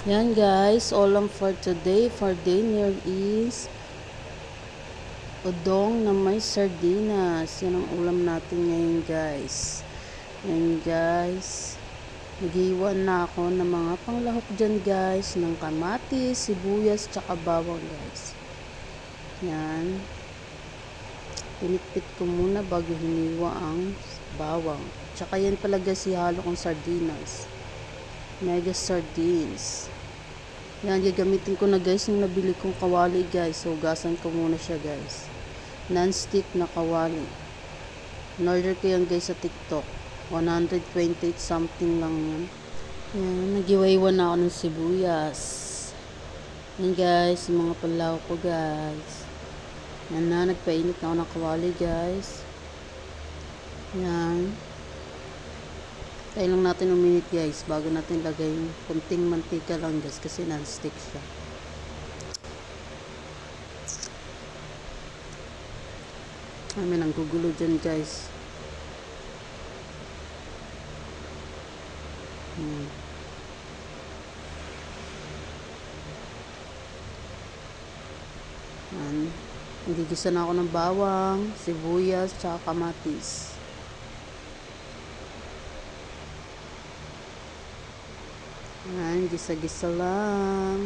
Yan guys, ulam for today for dinner is udong na may sardinas. Yan ang ulam natin ngayon guys. Yan guys, nag-iwan na ako ng mga panglahok dyan guys, ng kamatis, sibuyas, tsaka bawang guys. Yan, pinitpit ko muna bago hiniwa ang bawang. Tsaka yan pala guys, ihalo kong sardinas, mega sardines. Yan, gagamitin ko na guys yung nabili kong kawali guys. So, hugasan ko muna siya guys. Non-stick na kawali. In-order ko yan guys sa TikTok. 128 something lang yan. Yan, nag-iwa-iwan na ako ng sibuyas. Yan guys, yung mga palaw ko guys. Yan na, nagpainit na ako ng kawali guys. Yan. Tayo lang natin uminit guys bago natin lagay yung kunting mantika lang guys kasi non-stick siya. May nanggugulo dyan guys. Nagigisa na ako ng bawang, sibuyas, tsaka kamatis. Ayan, gisa-gisa lang.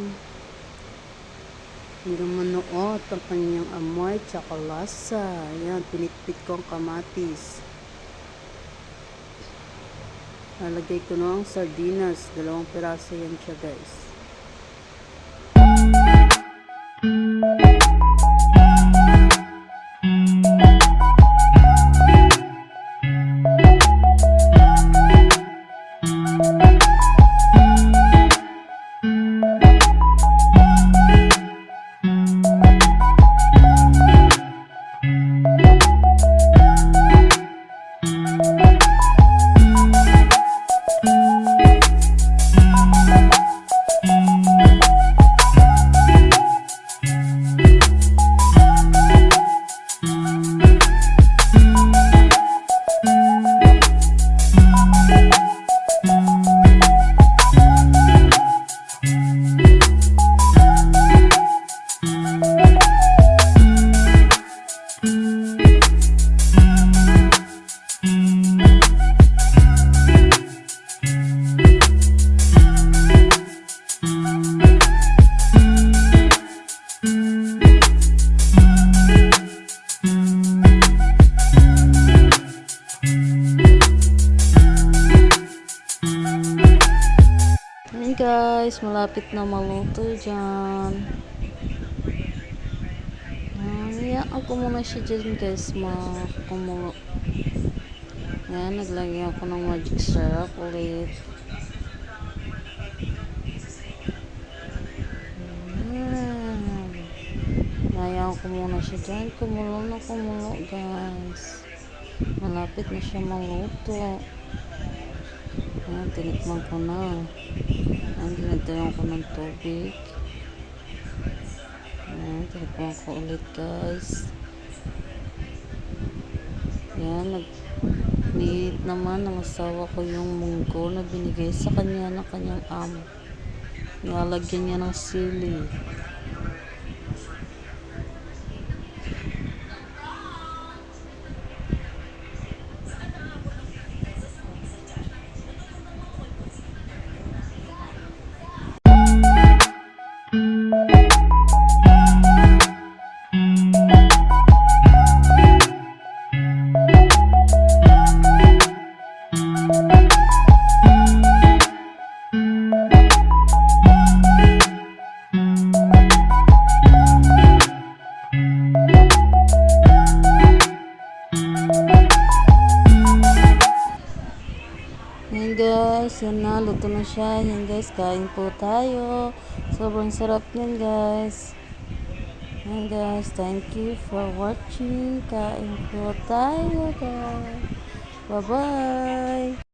Hanggang manuot ang kanyang amoy tsaka lasa. Ayan, pinitpit ko ang kamatis. Lalagay ko na ang sardinas. 2 piraso yan siya guys. Guys, malapit na maluto dyan. Hayaan ko muna siya dyan guys, makumulo. Yan, naglagay ako ng magic syrup ulit. Hayaan ko muna siya dyan, kumulo na kumulo guys. Malapit na siya maluto. Yan, tinikman ko na. Ang dinadayan ko ng tubig. Ayan, tinikman ko ulit guys. Ayan, nag-need naman ng asawa ko yung munggo na binigay sa kanya ng kanyang amo. Nilalagyan niya ng sili. Yan guys, yan na, luto na siya. Yan guys, kain po tayo. Sobrang sarap yan guys. Yan guys, thank you for watching. Kain po tayo guys. Bye bye.